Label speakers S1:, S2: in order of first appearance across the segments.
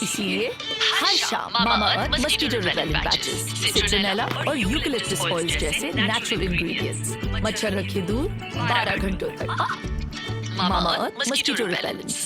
S1: इसीलिए हर शाम Mamaearth mosquito repellent patches, citronella और यूकेलिप्टस ऑयल्स जैसे नेचुरल इंग्रेडिएंट्स, मच्छर रखे दूर 12 घंटों तक। Mamaearth mosquito repellents.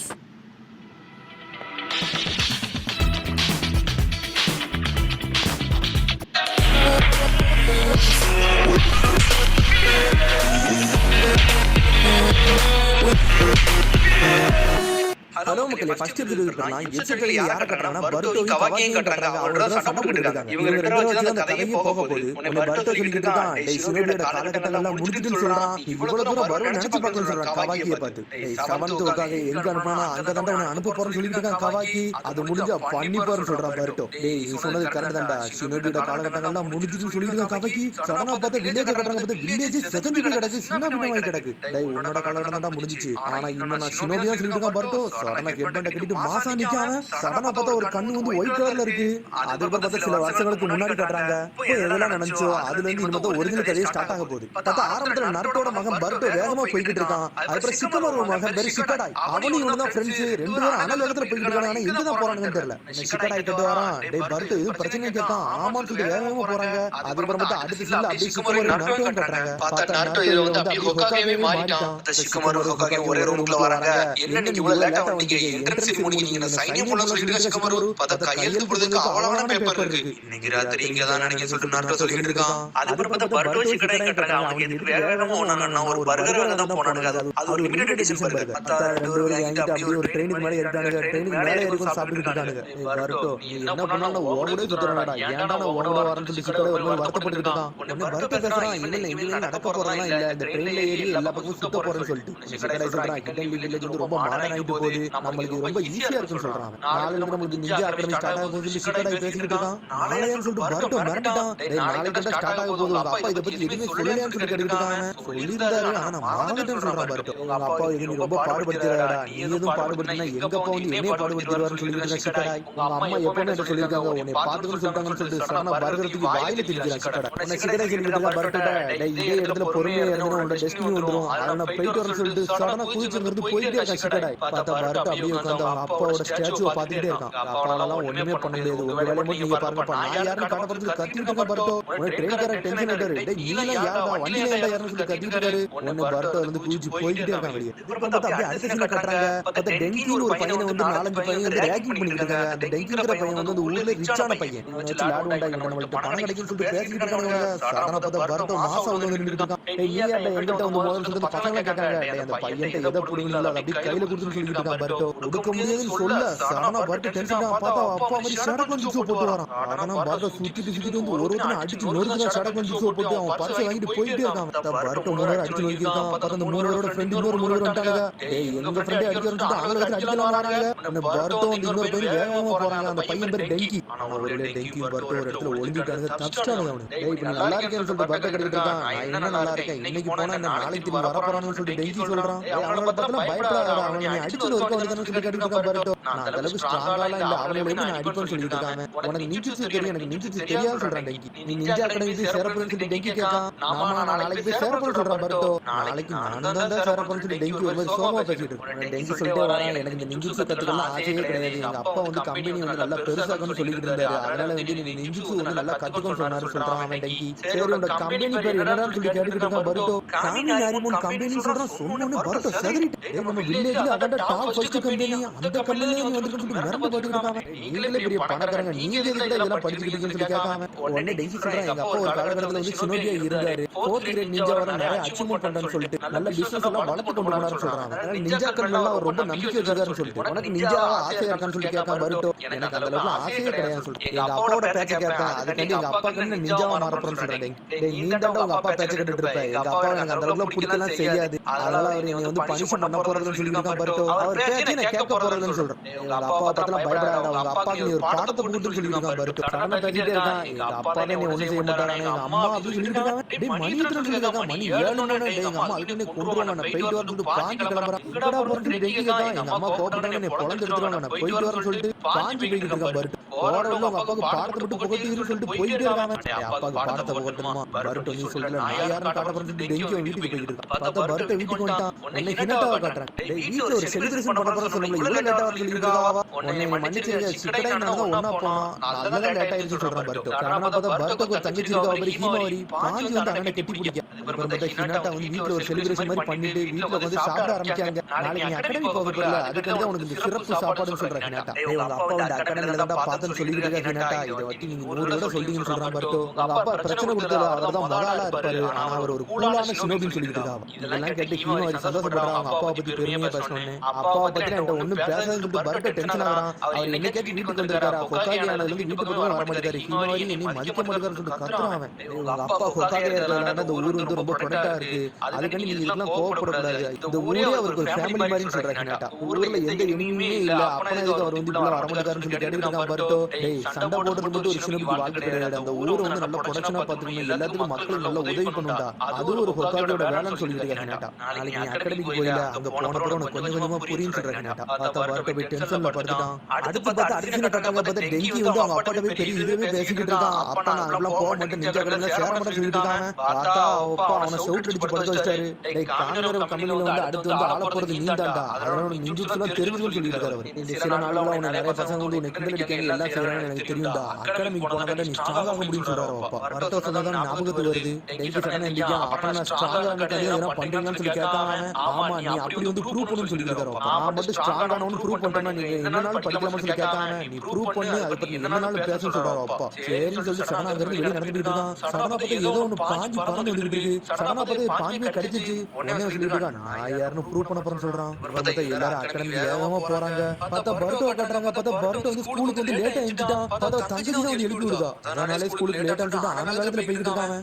S2: ஹலோ மக்களே, ஃபர்ஸ்ட் எபிசோட் இருக்குன்னா எக்ஸைட்ல யார கட்டறானா பர்தோவி கவாகியும் கட்டறாங்க. அவங்களோட தான் சண்டை போட்டுட்டு இருக்காங்க. இவங்க ரெண்டு பேரும் வச்சு அந்த கதையே போக போகுது. உன்னை பர்தோ சொல்லிட்டு இருக்கான், டேய் சினோபியோட காலகட்டங்கள் எல்லாம் முடிஞ்சிட்டுன்னு சொல்றான். இவ்வளவு தூரம் வருவ நினைச்சு பார்க்கணும்னு சொல்றான் கவாகியை பார்த்து. டேய் சமந்தோக்காக எங்க அனுப்புனா அங்க தான் உன்னை அனுப்ப போறேன்னு சொல்லிட்டு இருக்கான் கவாகி. அது முடிஞ்சா பண்ணி போறேன்னு சொல்றான் பர்தோ. டேய் நீ சொன்னது கரெக்ட் தான்டா, சினோபியோட காலகட்டங்கள் எல்லாம் முடிஞ்சிட்டுன்னு சொல்லிட்டு இருக்கான் கவாகி. சடனா பார்த்தா வில்லேஜ் கட்டறாங்க, பார்த்தா வில்லேஜ் செதஞ்சு போய் கிடக்கு, சின்ன பின்னமாய் கிடக்கு. டேய் உன்னோட காலகட்டம் தான் முடிஞ்சிச்சு, ஆனா இன்னும் நான் சினோபியா சொல்லிட்டு இருக்கான் பர்தோ. சடனா ஹெட்பேண்ட் கட்டிட்டு மாசா நிக்காம சடனா பார்த்தா ஒரு கண்ணு வந்து ஒயிட் கலர்ல இருக்கு. அதுக்கப்புறம் பார்த்தா சில வருஷங்களுக்கு முன்னாடி கட்டுறாங்க. எதெல்லாம் நினைச்சோ அதுல இருந்து இனிமே ஒரிஜினல் கதையே ஸ்டார்ட் ஆக போகுது. பார்த்தா ஆரம்பத்துல நர்ட்டோட மகன் பர்டோ வேகமா போய்கிட்டு இருக்கான். அதுக்கப்புறம் சிக்கமரோட மகன் பேரு சிக்கடாய், அவனும் இவனு தான் ஃப்ரெண்ட்ஸ். ரெண்டு பேரும் அனல் வேகத்துல போய்கிட்டு இருக்காங்க. ஆனா எங்க தான் போறாங்கன்னு தெரியல. சிக்கடாய் கிட்ட வரான், டேய் பர்டோ இது பிரச்சனை கேட்கான், ஆமான்னு சொல்லிட்டு வேகமா போறாங்க. அதுக்கப்புறம் பார்த்தா அடுத்த சீன்ல அப்படியே சிக்கமரோ நர்ட்டோ கட்டுறாங்க. பார்த்தா நர்ட்டோ இது வந்து அப்படியே ஹொக்காகவே மாறிட்டான். சிக்கமரோ ஹொக்காகே ஒரே ரூம்ல வராங்க. என்ன நீங்க இவ்வளவு லேட்டா வந்தீங்க, என்ட்ரன்ஸ் முடிஞ்சீங்க, சைனிங் பண்ண சொல்லிட்டு சிக்கமரோ பார்த்தா கையெழுத்து போடுறதுக்கு அவ்வளவான பேப்பர் இருக்கு. இன்னைக்கு ராத்திரி இங்க தான் நினைக்க சொல்லிட்டு நர்ட்டோ சொல்லிட்டு இருக்கான். அதுக்கப்புறம் பார்த்தா பர்டோ சிக்கடாய் கட்டுறாங்க. அவங்க எதுக்கு வேகமா ஒண்ணானா ஒரு பர்கர் வாங்க தான் போனானுங்க. அது ஒரு லிமிடெட் எடிஷன் பர்கர். பார்த்தா ரெண்டு பேரும் வாங்கிட்டு அப்படியே ஒரு ட்ரெயினுக்கு மேல ஏறிட்டானுங்க. ட்ரெயினுக்கு மேல ஏறி கொஞ்சம் சாப்பிட்டுட்டு இருக்கானுங்க. பர்டோ நீ என்ன பண்ணாலும் ஓடவே சுத்துறடா, ஏன்டா நான் ஓட வரேன்னு சொல்லி சிக்கடாய் ஒரு மாதிரி வருத்தப்பட்டு இருக்கான். உடனே பர்தோ பேசுறான், இல்ல இங்க நடக்க போறதெல்லாம் இல்ல, இந்த ட்ரெயின்ல ஏறி எல்லா பக்கமும் சுத்த போறேன்னு சொல்லிட்டு. சிக்கடாய் சொல்றான், கிட்டன் வில்லேஜ் வந்து ரொம்ப மாடர்ன் ஆயிட்டு போகுது, நம்மளுக்கு ரொம்ப ஈஸியா இருக்குன்னு சொல்றான். நாளைல இருந்து நமக்கு நிஞ்சா அகாடமி ஸ்டார்ட் ஆக போகுது சொல்லி சிக்கடாய் பேசிட்டு இருக்கான். நாளைன்னு சொல்லிட்டு பர்தோ மிரண்டிட்டான். டேய் நாளைக்கு தான் ஸ்டார்ட் ஆக போகுது, உங்க அப்பா இத பத்தி எதுவுமே சொல்லலையான்னு சொல்லி கேட்டுட்டாங்க. சொல்லிருந்தாரு, ஆனா மறந்துட்டேன்னு சொல்றான் பர்தோ. உங்க அப்பா இது நீ ரொம்ப பாடுபடுத்திடாடா, நீ எதுவும் பாடுபடுத்தினா எங்க அப்பா வந்து என்னைய பாடுபடுத்திடுவாருன்னு சொல்லிட்டு சிக்கடாய். உங்க அம்மா எப்பவுமே என்ன சொல்லியிருக்காங்க, உன்னை பாத்துக்கணும்னு சொல்லிட்டாங்கன்னு சொல்லிட்டு சடனா பர்கருக்கு வாயில திணிக்கிறான் சிக்கடாய். உன்னை சிக்கடாய் சொல்லிட்டு பர்தோட, டேய் இதே இடத்துல பொறுமையா இருந்தா உன்னோட டெஸ்டினி வந்துரும், அதனால போயிட்டு வரேன்னு சொல்லிட்டு சடனா குதிச்சிருந்து போயிட்டே இருக்கான் சிக்கடாய். பார்த்தா பர்தோ அப்படியே உட்கார்ந்து அவங்க அப்பாவோட ஸ்டாச்சுவை பாத்துக்கிட்டே இருக்கான். அப்பாவால ஒண்ணுமே பண்ண முடியாது, உங்க வேலையை மட்டும் நீங்க பாருங்கப்பா, நான் யாருன்னு காட்ட போறதுக்கு கத்திட்டு இருக்கேன் பர்தோ. உன்னை ட்ரெயின்காரன் டென்ஷன் ஆயிட்டாரு, டேய் நீலாம் யாருடா வண்டியில ஏன்டா யாருன்னு சொல்லி கத்திட்டு இருக்காரு. உன்னை பர்தோ வந்து குதிச்சு போயிட்டே இருக்கான் வெளியே. பார்த்தா அப்படியே அடுத்த சீனை காட்டுறாங்க. பார்த்தா டெங்கின்னு ஒரு பையனை வந்து 4-5 பையன் வந்து ரேக்கிங் பண்ணிட்டு இருக்காங்க. அந்த டெங்கிங்கிற பையன் வந்து அந்த ஊர்ல ரிச்சான பையன், இவனை வச்சு லாடுவாண்டா, இவன் நம்மளுக்கு பணம் கிடைக்குன்னு சொல்லிட்டு பேசிட்டு இருக்காங்க. சடனா பார்த்தா பர்தோ மாசா வந்து நின்னுட்டு இருக்கான். டேய் நீ யாரா எங்கிட்ட வந்து முதல்ல சொல்லிட்டு பசங்க கேட்காங்க, டேய் அந்த பையன்ட்ட எதை புடுங்கல அதை அப்படியே கையில கொடுத்துன்னு சொல்லிட்டு இருக்கான் பர்தோ. கொடுக்க முடியாதுன்னு சொல்ல சடனா பர்தோ டென்ஷன் ஆகி பார்த்தா அப்பா மாதிரி ஷடக் வந்து ஜூஸ் போட்டு வரான். அதனா பர்தோ சுத்திட்டு வந்து ஒருத்தனை அடிச்சு நொறுக்குற ஷடக் வந்து ஜூஸ் போட்டு அவன் பர்ஸை வாங்கிட்டு போயிட்டே இருக்கான். பர்தோ மூணு அடிச்சு நொறுக்கிருக்கான். பார்த்தா அந்த மூணோட ஃப்ரெண்ட் இன்னொரு 3 பேர் வந்துட்டாங்க. டேய் எங்க ஃப்ரெண்டே அடிக்கிறன்னு சொல்லிட்டு அவங்க அடிக்கலாம் வராங்க. அந்த பர்தோ வந்து இன்னொரு பையன் வேகமா போறாங்க. அந்த பையன் பேர் டெங்கி. அவன் ஒரு டெங்கி பர்தோ ஒரு இடத்துல ஒளிஞ்சிட்டானுங்க, தப்பிச்சிட்டானுங்க அவனு. டேய் இப்ப நீ நல்லா இருக்கேன்னு சொல்லிட்டு பர்தோ கட்டிட்டு இருக்கான். நான் என்ன நல்லா இருக்கேன், இன்னைக்கு போனா என்ன நாளைக்கு நீ வர போறான்னு சொல்லிட்டு டெங்கி சொல்றான். அவனோட பத்தில பயப்படாத, அவனை நீ அடிச்சு நொறுக்க வேண்டியதுன்னு சொல்லி கட்டிட்டு இருக்கான் பர்தோ. நான் அந்த அளவுக்கு ஸ்ட்ராங்காலாம் இல்ல, அவனை எப்படி நான் அடிப்பேன்னு சொல்லிட்டு இருக்காங்க. உனக்கு நிஞ்சிச்சு தெரியும், எனக்கு நிஞ்சிச்சு தெரியாது சொல்றான் டெங்கி. நீ நிஞ்சா அகாடமி போய் சேரப்போன்னு சொல்லி டெங்கி கேட்கான். ஆமா நான் நாளைக்கு போய் சேரப்போன்னு சொல்றான் பர்தோ. நாளைக்கு நானும் தான் சேரப்போன்னு சொல்லி டெங்கி ஒரு மாதிரி சோகமா பேசிட்டு இருக்கான். டெங்கி சொல்லிட்டு வரான், எனக்கு இந்த நிஞ்சிச்சு கத்துக்கலாம் ஆசையே கிடையாது, எங்க அப்பா வந்து கம்பெனி வந்து நல்லா பெருசாக்கணும்னு சொல்லிட்டு இருந்தாரு, அதனால வந்து நீ நிஞ்சிச்சு வந்து நல்லா கத்துக்கணும்னு சொன்னாரு சொல்றான் அவன் டெங்கி. சரி உங்க கம்பெனி பேர் என்னடான்னு சொல்லி கேட்டுக்கிட்டு இருக்கான் பர்தோ. காமி ஹாரிமோன் கம்பெனி சொல்றான். சொன்னோன்னு பர்தோ செதறிட்டு, நம்ம வில்லேஜ்ல அதான் டாப் ஃபர்ஸ்ட் கம்பெனி, அந்த கம்பெனில நீ வந்து சொல்லி மிரண்டு போட்டுட்டு இருக்கான். நீங்களே பெரிய பணக்காரங்க, நீங்க எதுக்கு இதெல்லாம் படிச்சுக்கிட்டீங்கன்னு சொல்லி கேட்காம உடனே டெங்கி சொல்றான், எங்க அப்பா ஒரு காலகட்டத்துல வந்து சினோபியா இருந்தாரு, 4th கிரேட் நிஞ்சா வர நிறைய அச்சீவ்மெண்ட் பண்றேன்னு சொல்லிட்டு நல்ல பிசினஸ் எல்லாம் வளர்த்து கொண்டு போனாருன்னு சொல்றாங்க. அதனால நிஞ்சாக்கள் எல்லாம் அவர் ரொம்ப நம்பிக்கை வச்சிருக்காருன்னு சொல்லிட்டு உனக்கு நிஞ்சா ஆசையா இருக்கான்னு சொல்லி கேட்காம பர்தோ. எனக்கு அந்த அளவுக்கு ஆசையே கிடையாதுன்னு சொல்லிட்டு எங்க அப்பாவோட பேச்சை கேட்கான், அதுக்காண்டி எங்க அப்பா கண்ணு நிஞ்சாவா மாறப்போறேன்னு சொல்றேன். டேய் நீ தான் உங்க அப்பா பேச்சை கேட்டுட்டு இருப்ப, எங்க அப்பா எனக்கு அந்த அளவுக்கு பிடிக்கலாம் செய்யாது, அதனால அவர் என்னை வந்து பனிஷ் பண்ண போறதுன்னு சொல்லி இருக்கான் பர்தோ. அவர் பேச்சை நான் கேட்க போறதுன்னு சொல்றேன். எங்க அப்பாவை பத்திலாம் பயப்படாத, உங்க அப்பாக்கு நீ ஒரு பாடத்தை கொடுத்துன்னு சொல்லி இருக்கான் பர்தோ. கடனை பேசிட்டே இருக்கான், எங்க அப்பா தான் நீ ஒண்ணு செய்ய மாட்டானே, எங்க அம்மா அப்படின்னு சொல்லிட்டு இருக்காங்க. டேய் மணி எத்தனை சொல்லி இருக்கான், மணி 7 டேய் எங்க அம்மா அதுக்கு கொண்டுருவாங்க, நான் போயிட்டு வரேன்னு சொல்லிட்டு பாஞ்சு கிளம்புறான். என்னடா போறேன்னு சொல்லி டெங்கி கேட்கான், எங்க அம்மா கோபப்பட்டாங்க, நீ பொழந்து எடுத்துருவாங்க, நான் போயிட்டு வரேன்னு சொல்லிட்டு பாஞ்சு போய்கிட்டு இருக்கான் பர்தோ. போற வழியில உங்க அப்பாவுக்கு பாடத்தை மட்டும் புகட்டின்னு சொல்லிட்டு போயிட்டே இருக்காங்க. அப்பாவுக்கு பாடத்தை புகட்டணுமா? பருட்டோ நீ சொல்ல நான் யாரும் காட்ட போறேன்னு சொல்லிட்டு டெங்கி வீட்டுக்கு போயிட்டு இருக்கான். பார்த்தா பருட்டோ வீட்டுக்கு வந்துட்டான். உன்னை ஹினட்டாவை காட்டுறேன். வீட்டுல ஒரு செலிப்ரேஷன் பண்ண போறேன்னு சொல்லுங்க, இவ்வளவு லேட்டா வர சொல்லிருக்காவா? உன்னை மன்னிச்சிருங்க, சிக்கடை நடந்தா ஒன்னா போனோம், நல்லதான் லேட் ஆயிடுச்சு சொல்றான் பருட்டோ. காரணம் பார்த்தா பருட்டோக்கு ஒரு தங்கச்சி இருக்கா, அவரு ஹீமாவரி பாஞ்சி வந்து அண்ணனை கெட்டி பிடிக்க. அப்புறம் பார்த்தா ஹினட்டா வந்து வீட்டுல ஒரு செலிப்ரேஷன் மாதிரி பண்ணிட்டு வீட்டுல வந்து சாப்பிட ஆரம்பிச்சாங்க. நாளைக்கு நீ அகாடமி போக போறல, அதுக்கு வந்து உனக்கு இந்த சிறப்பு சாப்பாடுன்னு சொல்றேன் ஹினட்டா. உங்க அப்பா வந்து அகாடமில தான் பார்த்தேன்னு சொல்லிட்டு இருக்க ஹினட்டா. இதை வச்சு நீங்க 100 தடவை சொல்லிட்டீங்கன்னு சொல்றான் பருட்டோ. உங்க அப்பா பிரச்சனை கொடுத்தது அவர்தான் மகாலா இருப்பாரு, ஆனா அவர் ஒரு கூலான சினோபின்னு சொல்லிட்டு இருக்காங்க. இதெல்லாம் கேட்டு ஹீமாவரி சந்தோஷப்படுறாங்க. அவங்க அப்பாவை பத்தி பெருமையா பேசணும்னு. அப்பாவை பத்தி என்கிட்ட ஒண்ணும் பேசாதுன்னு சொல்லிட்டு பருட்டோ டென்ஷன் ஆகுறான். அவர் என்ன கேட்டு வீட்டுக்கு வந்திருக்காரா, கொக்காகி ஆனதுல இருந்து வீட்டுக்கு பக்கம் வர மாட்டேங்காரு. ஹீமாவரி என்னை மதிக்க மாட்டேங்காருன்னு சொல்லிட்டு கத்துறான் அவன். உங்க அப்பா கொக்காகி இருக்கிறதுனால இந்த ஊர் வந்து ரொம்ப ப்ரொடக்டா இருக்கு, அதுக்காண்டி நீங்க இதெல்லாம் கோவப்படக்கூடாது. இந்த ஊரே அவருக்கு ஒரு ஃபேமிலி மாதிரின்னு சொல்றாங்க ஹினட்டா. ஊர்ல எந்த எனிமே இல்ல, அப்பனா எதுக்கு அவர் வந்து இப்படி வர மாட்டேங்காருன்னு சொல்லி கேட்டுட்டு இருக்கான் பருட்டோ. டேய் சண்டை போடுறது மட்டும் ஒரு சின்னதுக்கு வாழ்க்கை கிடையாது, அந்த ஊரை வந்து நல்ல ப்ரொடக்ஷனா பாத்துக்கணும், எல்லாத்துக்கும் மக்களுக்கு நல்ல உதவி பண்ணுண்டா, அது ஒரு கொக்காகியோட வேலைன்னு சொல்லிட்டு இருக்காங்க ஹினட்டா. நாளைக்கு நீ அகாடமிக்கு போயில, அங்க போன பிறகு உனக்கு கொஞ்சம் கொஞ்சமா புரியும் சொல்றாங்க ஹினட்டா. பார்த்தா பருட்டோ போய் டென்ஷன்ல படுத்துட்டான். அடுத்து பார்த்தா அடுத்த கட்டாங்க பார்த்தா டெங்கி வந்து அவங்க அப்பாட்ட போய் பெரிய இதுவே பேசிக்கிட்டு இருக்கான். அப்பா நான் அதெல்லாம் போக மாட்டேன், நிஞ்சா கடல சேர மாட்டேன் சொல்லிட்டு இருக்காங்க. பார்த்தா அப்பா அவனை சவுட் அடிச்சு படுக்க வச்சிட்டாரு. டேய் காணவர கம்பெனில வந்து அடுத்து வந்து ஆள போறது நீ தான்டா, அதனால நிஞ்சுலாம் தெரிஞ்சுன்னு சொல்லிட்டு இருக்காரு அவர். இந்த சில நாள்ல உன்னை நிறைய பசங்க வந்து உன்னை கிண்டல் அடிக்காங்க, எல்லாம் செய்யறாங்கன்னு எனக்கு தெரியும்டா, அகாடமிக்கு போனதால நீ ஸ்ட்ராங் ஆக முடியும்னு சொல்றாரு அப்பா. பருட்டோ சொன்னதான் ஞாபகத்துக்கு வருது. டெங்கி சடனா எந்திரிக்கா, அப்ப நான் ஸ்ட்ராங் ஆனதுக்கு எதனா பண்றீங்கன்னு சொல்லி கேட்டாங்க. ஆமா நீ அப்படி வந்து ப்ரூவ் பண்ணுன்னு சொல்லி இருக்காரு. நான் மட்டும் ஸ்ட்ராங் ஆனவனு ப்ரூவ் பண்றேன்னா நீங்க என்னனாலும் படிக்கலாம்னு சொல்லி கேட்டாங்க. நீ ப்ரூவ் பண்ணு, அதை பத்தி என்னனாலும் பேசணும்னு சொல்றாரு அப்பா. சரின்னு சொல்லி சடனா அங்க இருந்து வெளியே நடந்துட்டு இருக்கான். சடனா பார்த்து ஏதோ ஒண்ணு பாஞ்சு பறந்து வந்துட்டு இருக்கு. சடனா பார்த்து பாஞ்சுமே கடிச்சிச்சு. உடனே சொல்லிட்டு இருக்கான், நான் யாருன்னு ப்ரூவ் பண்ண போறேன்னு சொல்றான். பார்த்தா எல்லாரும் அகாடமி ஏகமா போறாங்க. பார்த்தா பருட்டோ கட்டுறாங்க. பார்த்தா பருட்டோ வந்து ஸ்கூலுக்கு வந்து லேட்டா எழுந்துட்டான். பார்த்தா தங்கச்சி தான் வந்து எழுப்பி விடுதா. அதனாலே ஸ்கூலுக்கு லேட்டா சொல்லிட்டு ஆன வேகத்துல போய்கிட்டு இருக்காங்க.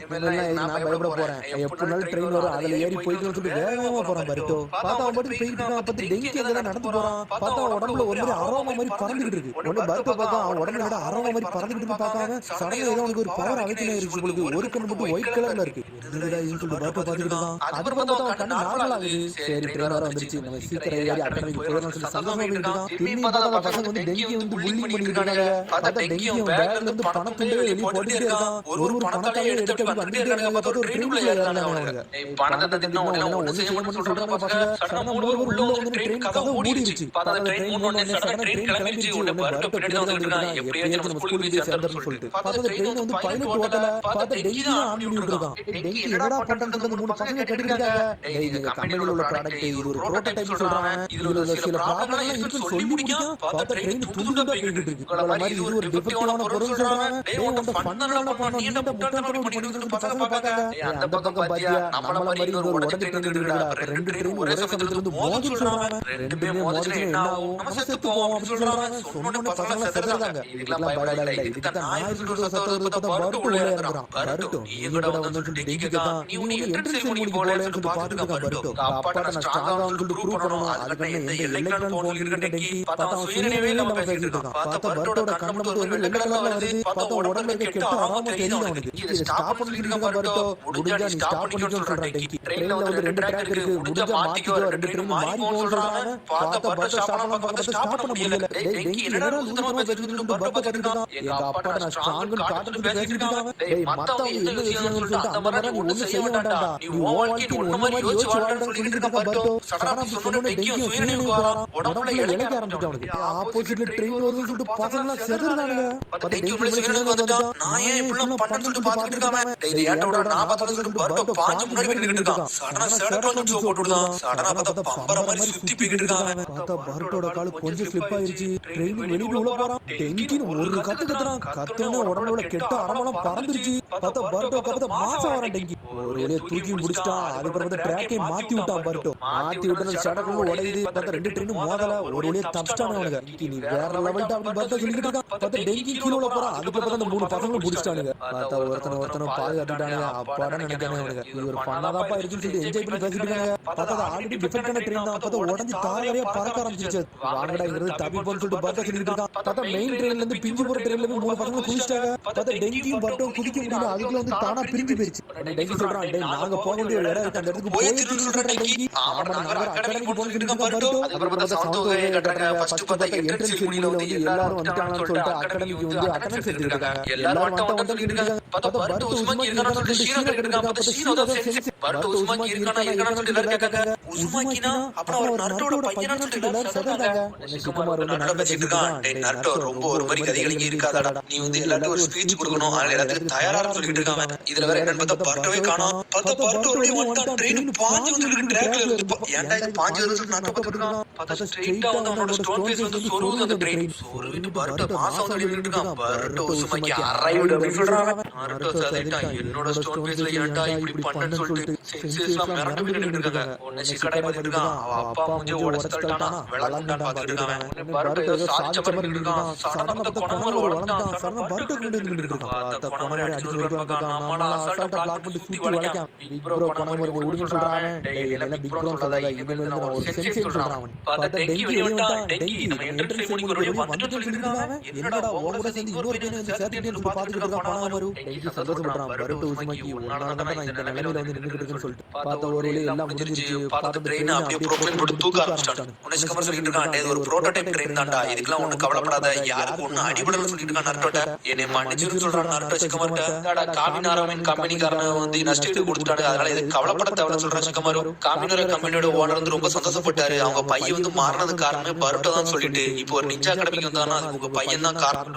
S2: நான் பயப்பட போறேன், எப்படினாலும் ட்ரெயின் வரும், அதுல ஏறி போய்க்கணும்னு சொல்லிட்டு வேகமா போறான் பருட்டோ. பார்த்தா அவன் பாட்டுக்கு போய்கிட்டு இருக்கான். பார்த்து டெங்கி அங்கதான் நடந்து போறான். பார்த்தா அவன் உடம்புல ஒரு மாதிரி அரோமா மாதிரி பறந்துகிட்டு இருக்கு. உடனே பருட்டோ பார்த்தா அவன் உடம்புல விட அரோமா மாதிரி பறந்துகிட்டு இருக்கு. பார்க்காம சடனா ஏதோ அவனுக்கு ஒரு பவர் அவைக்கணும் இருக்கு. உங்களுக்கு ஒரு கண்ணு மட்டும் ஒயிட் கலர்ல இருக்கு. சொல்லிட்டு பருட்டோ பார்த்துக்கிட்டு இருக்கான். அதுக்கு பார்த்தா அவன் கண்ணு நார்மல் ஆகுது. சரி ட்ரெயின் வர வந்துருச்சு, நம்ம சீக்கிரம் ஏறி அகாடமிக்கு போயிடலாம் சொல்லி சந்தோஷமா போயிட்டு இருக்கான். திரும்பி பார்த்தா அவன் பசங்க வந்து டெங்கி வந்து புல்லிங் பண்ணிட்டு இருக்காங்க. பார்த்தா டெங்கியும் பேக்ல இருந்து பணத்துண்டே வெளியே போட்டுட்டே இருக்கான். ஒரு பணத்தாலே எடுத்து வந்துட்டே இருக்காங்க. பார்த்தா ஒரு ட்ரெயின்ல ஏறாங்க அவனுங்க. பணத்தை தின்னா ஒண்ணு செய்ய மாட்டேன்னு சொல்றாங்க பசங்க. சடனா மூணு பேர் உள்ள வந்து ட்ரெயின் கதவு மூடிடுச்சு. பார்த்தா ட்ரெயின் மூணு சடனா ட்ரெயின் கிளம்பிடுச்சு. உடனே பருட்டோ பின்னாடி வந்துட்டான், எப்படியாச்சும் நம்ம ஸ்கூலுக்கு போய் சேர்ந்தறன்னு சொல்லிட்டு. பார்த்தா ட்ரெயின் வந்து பைலட் ஓட்டல. பார்த்தா டெங்கி தான் ஆன் பண்ணிட்டு இருக்கான். டெங்கி என்னடா பண்றன்னு சொல்லிட்டு மூணு பசங்க கட்டிருக்காங்க. டேய் இந்த கம்பெனில உள்ள ப்ராடக்ட் இது ஒரு புரோட்டோடைப் சொல்றாங்க, இதுல சில ப்ராப்ளம் எல்லாம் இருக்குன்னு சொல்லி முடிக்கான். பார்த்தா ட்ரெயின் துண்டுதா போயிட்டு இருக்கு. இந்த மாதிரி இது ஒரு டிஃபெக்டிவான பொருள் சொல்றாங்க. டேய் உங்க பண்ணனால பண்ண நீங்க முட்டாள்தனம் பண்ணிட்டு இருக்கு பசங்க பார்க்காங்க. அந்த பக்கம் பாத்தியா நம்மள மாதிரி ஒரு உடஞ்ச ட்ரெயின் இருக்குடா. ரெண்டு ட்ரெயின் ஒரே சமயத்துல இருந்து மோதி சொல்றாங்க. ரெண்டுமே மோதினா என்ன ஆகும், நம்ம செத்து போவோம் அப்படி சொல்றாங்க. சொன்னோனே பசங்க செத்துறாங்க. இதெல்லாம் பயப்படாத, இதுக்கு தான் நான் சொல்றது சத்தம் பார்த்தா பருட்டோ உள்ள இறங்குறான். பருட்டோ நீ கூட வந்து சொல்லிட்டு டெங்கி கேட்டான், நீ உன்னை என்ட்ரன்ஸ் செரிமனிக்கு போலன்னு சொல்லிட்டு பாத்துட்டு இருக்கான் பருட்டோ. அப்பாட்ட நான் ஸ்ட்ராங்கா சொல்லிட்டு ப்ரூவ் பண்ணணும், அதுக்கு எந்த எலக்ட்ரான் போன் இருக்க டெங்கி. பார்த்தா அவன் சுயநினைவே நம்ம பேசிட்டு இருக்கான். பார்த்தா பருட்டோட கண்ணுல மட்டும் ஒரு வெள்ளை கலர்ல வருது. பார்த்தா உடம்புல இருக்க கெட்ட ஆராம தெரியுது அவனுக்கு. இது ஸ்டாப் பண்ணிட்டு இருக்கான் பருட்டோ. முடிஞ்சா நீ ஸ்டாப் பண்ணிக்கோன்னு சொல்றான் டெங்கி. ட்ரெயின்ல வந்து ரெண்டு ட்ராக் இருக்கு, முடிஞ்சா மாத்திக்கோ, ரெண்டு ட்ரெயின் மாறி போன்னு சொல்றாங்க. பார்த்தா பருட்டோ ஸ்டாப் பண்ண பார்த்து ஸ்டாப் பண்ண முடியல. டேய் டெங்கி என்னடா லூசுமா பேசிட்டு இருக்க பருட்டோ கத்திட்டு இருக்கான். எங்க அப்பாட்ட நான் ஸ்ட்ராங்னு காட்டுறதுக்கு பேசிட்டு இருக்கான். டேய் மத்தவங்க என்ன விஷயம்னு சொல்லிட்டு அந்த மாதிரி நீ ஒண்ணும் செய்ய வேண்டாம்டா, நீ ஓ வாழ்க்கை ஒண்ணு மாதிரி யோசிச்சு வாழ்றன்னு சொல்லிட்டு இருக்கான் பருட்டோ. சடனா சொன்னோனே டெங்கி சுயநினைவு போறான். உடம்புல இளைக்க ஆரம்பிச்சிட்டு அவனுக்கு. ஆப்போசிட்ல ட்ரெயின் வருதுன்னு சொல்லிட்டு பசங்க எல்லாம் செதறானுங்க. பார்த்தா டெங்கி உள்ள சுயநினைவு வந்துட்டான். நான் ஏன் இப்படி எல்லாம் பண்ணன்னு சொல்லிட்டு பாத்துட்டு இருக்கான். டேய் ஏட்டோட நான் பார்த்தது சொல்லிட்டு பருட்டோ பாஞ்சு முன்னாடி போயிட்டு இருக்கான். சடனா சேடக்கன் ஜோ போட்டுடுறான். சடனா பார்த்தா பம்பர மாதிரி சுத்தி போயிட்டு இருக்கான். பார்த்தா பருட்டோட கால் கொஞ்சம் ஸ்லிப் ஆயிருச்சு. ட்ரெயின் வெளியில உள்ள போறான். டெங்கின்னு ஒரு கத்து கத்துறான். கத்துன உடம்புல கெட்ட அரமலாம் பறந்துருச்சு. பார்த்தா பருட்டோ கத்த மாசம் வரான் டெங்கி. ஒரு வழியா தூக்கி முடிச்சிட்டான். அதுக்கப்புறம் பார்த்தா ட்ராக்கை மாத்தி விட்டான் பருட்டோ. மாத்தி விட்டு சேடக்கன் உடையுது. பார்த்தா ரெண்டு ட்ரெயினும் மோதல. ஒரு வழியா தப்பிச்சிட்டான் அவனுங்க. நீ வேற லெவல்டா அப்படி பருட்டோ சொல்லிட்டு இருக்கான். பார்த்தா டெங்கி கீழே உள்ள போறான். அதுக்கு பார்த்தா அந்த மூணு பசங்களும் முடிச்சிட்டானுங்க. பார்த்தா ஒருத்தனை பாதுகாத்துட்டானுங்க. அப்பாடா நினைக்கானே அவனுங்க. இது ஒரு பண்ணாதாப்பா இருக்குன்னு சொல்லி என்ஜாய் பண்ணி பேசிட்டு இருக்காங்க. பார்த்தா ஆல்ரெடி டிஃபெக்டான ட்ரெயின் தான். பார்த்தா உடஞ்சி தாரையா பறக்க ஆரம்பிச்சிருச்சு. வாங்கடாங்கிறது தப்பிப்போன்னு சொல்லிட்டு பருட்டோ சொல்லிட்டு இருக்கான். பார்த்தா மெயின் ட்ரெயின்ல இருந்து பிஞ்சு போற ட்ரெயின்ல இருந்து மூணு பசங்க குதிச்சிட்டாங்க. பார்த்தா டெங்கியும் பருட்டோ குதிக்க முடியல. அதுக்குள்ள வந்து தானா பிரிஞ்சு போயிருச்சு. டெங்கி சொல்றான். டேய் நாங்க போக வேண்டிய ஒரு இடம் இருக்கு, அந்த இடத்துக்கு போய் திருன்னு சொல்றான் டெங்கி. ஆமாடா நாங்க அகாடமிக்கு போக சொல்லிட்டு இருக்கோம் பர்ட்டோ. அதுக்கப்புறம் பார்த்தா சவுண்ட் வேவ் கட்டறாங்க. ஃபர்ஸ்ட் பார்த்தா என்ட்ரன்ஸ் முடியல வந்து எல்லாரும் வந்துட்டாங்கன்னு சொல்லிட்டு அகாடமிக்கு வந்து அட்டெண்டன்ஸ் எடுத்துட்டு இருக்காங்க. எல்லாரும் வந்து சொல்லிட்டு இருக்காங்க. பார்த்தா பர்ட்டோ உஸ்மாக்கி இருக்கானு சொல்லிட்டு சீனா கேட்டுட்டு இருக்கான். பார்த்தா சீனா தான் சென்ஸ் பர்ட்டோ உஸ்மாக்கி இருக்கானு சொல்லிட்டு எல்லாரும் கேட்காங்க. உஸ்மாக்கினா அப்புறம் அவர் நருட்டோட பையனான்னு சொல்லிட்டு எல்லாரும் சதறாங்க. சுகுமார் வந்து நருட்டோ பேசிட்டு இருக்கான். டேய் நருட்டோ ரொம்ப ஒரு மாதிரி கதிகலங்கி இருக்காதடா, நீ வந்து எல்லாரும் ஒரு ஸ்பீச் கொடுக்கணும், அதனால எல்லாத்துக்கும் தயாரா சொல்லிட்டு இருக்காங்க. இதுல வேற என்னன்னு பார்த்தா பர்ட்டோவே காணோம். பார்த்தா பர்ட்டோ அப்படியே வந்துட்டான். ட்ரெயின் பாஞ்சு வந்துருக்கு ட்ராக்ல இருந்து. ஏன்டா இது பாஞ்சு வருது நாட்டு பார்த்துட்டு பார்த்தா ஸ்ட்ரைட்டா வந்து அவனோட ஸ்டோன் ஃபேஸ் வந்து சொருவுது அந்த ட்ரெயின். சொருவிட்டு பர்ட்டோ மாசம் வந்து நின்னுட்டு இருக்கான். பர்ட்டோ உஸ்மாக்கி அரைவுடு அப்படி சொல்றாங்க. நருட்டோ சதைட்டா என்னோட ஸ்டோன் ஃபேஸ்ல ஏன்டா இப்படி பண்ணன்னு சொல்லிட்டு சென்சஸ்லாம் மிரண்டு போய் நின்னுட்டு இருக்காங்க. உன்னை சிக்கடை பார்த்துட்டு இருக்கான். அவ அப்பா மூஞ்சி உடைச்சு தள்ளிட்டானா, விளக்குண்டான் பார்த்துட்டு இருக்கான். பர்ட்டோ ஏதோ சாதிச்ச மாதிரி நின்னுட்டு இருக்கான். சடனா அந்த கொணமர் வளர்ந்தான். சடனா பர்ட்டோ கொண்டு நின்னுட்டு இருக்கான். அந்த கொணமர் அடிச்சு ஒரு பக்கம் நம்மள அசால்ட்டா பிளாக் பண்ணி சுத்தி வளைக்கான். பிக் ப்ரோ கொணமர் விடுங்க சொல்றானே. டேய் எல்லாம் பிக் ப்ரோ சொல்லாத, இவன் வந்து நான் ஒரு சென்சேஷன் சொல்றான். அவன் பார்த்தா டெங்கி வெளிய வந்துட்டான். டெங்கி நம்ம என்ட்ரன்ஸ் செரிமனிக்கு வெளிய வந்துட்டு சொல்லிட்டு இருக்காங்க. என்னடா உன் கூட சேர்ந்து இன்னொரு பையன் வந்து சேர்த்துட்டேன்னு சொல்லி பார்த்துட்டு இருக்கான். கொணமர் டெங்கி சந்தோஷப்படுறான். பர்ட்டோ உஸ்மாக்கி உன்னால தான் நான் இந்த நிலைமையில வந்து நின்னுட்டு இருக்கேன்னு சொல்லிட்டு பார்த்தா ஒரு வழியில எல்லாம் முடிஞ்சிருச்சு. பார்த்தா ட்ரெயின் அப்படியே ப்ரோப்ளேன் போட்டு தூக்க ஆரம்பிச்சிட்டான். உனக்கு கமர் சொல்லிட்டு இருக்கான். இது ஒரு புரோட்டோடைப் ட்ரெயின் தான்டா, இதுக்கெல்லாம் ஒண்ணும் கவலைப்படாத, யாருக்கு ஒண்ணும் அடிபடலன்னு சொல்லிட்டு இருக்கான் நருட்டோட்ட. என்னை மன்னிச்சிரு சொல்றான் நருட்டோ சிக்கமர்ட்ட. டாடா காமினாரவன் கம்பெனிக்காரன வந்து நஷ்டீடு கொடுத்துட்டாரு, அதனால இது கவலைப்பட தேவையில்லை சொல்றான் சிக்கமரு. காமினார கம்பெனியோட ஓனர் வந்து ரொம்ப சந்தோஷப்பட்டாரு. அவங்க பையன் வந்து மாறினது காரணம் பர்ட்டோ தான் சொல்லிட்டு இப்போ ஒரு நிஞ்சா அகாடமிக்கு வந்தானா உங்க பையன் தான் காரணம்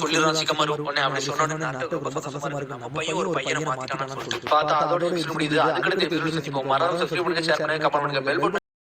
S2: சொல்லிடுறான் சிக்கமரு. உடனே அப்படி சொன்னோன்னு நருட்டோக்கு ரொம்ப சந்தோஷமா இருக்கு. நம்ம பையன் ஒரு பையனை மாத்திட்டான்னு சொல்லிட்டு பார்த்தா அதோட முடியுது. அதுக்கடுத்து எபிசோட் செஞ்சுக்கோ. மறந்து சப்ஸ்கிரைப் பண்ணுங்க, ஷேர் பண்ணுங்க, கமெண்ட் பண்ணுங்க, பெல் பட்டன்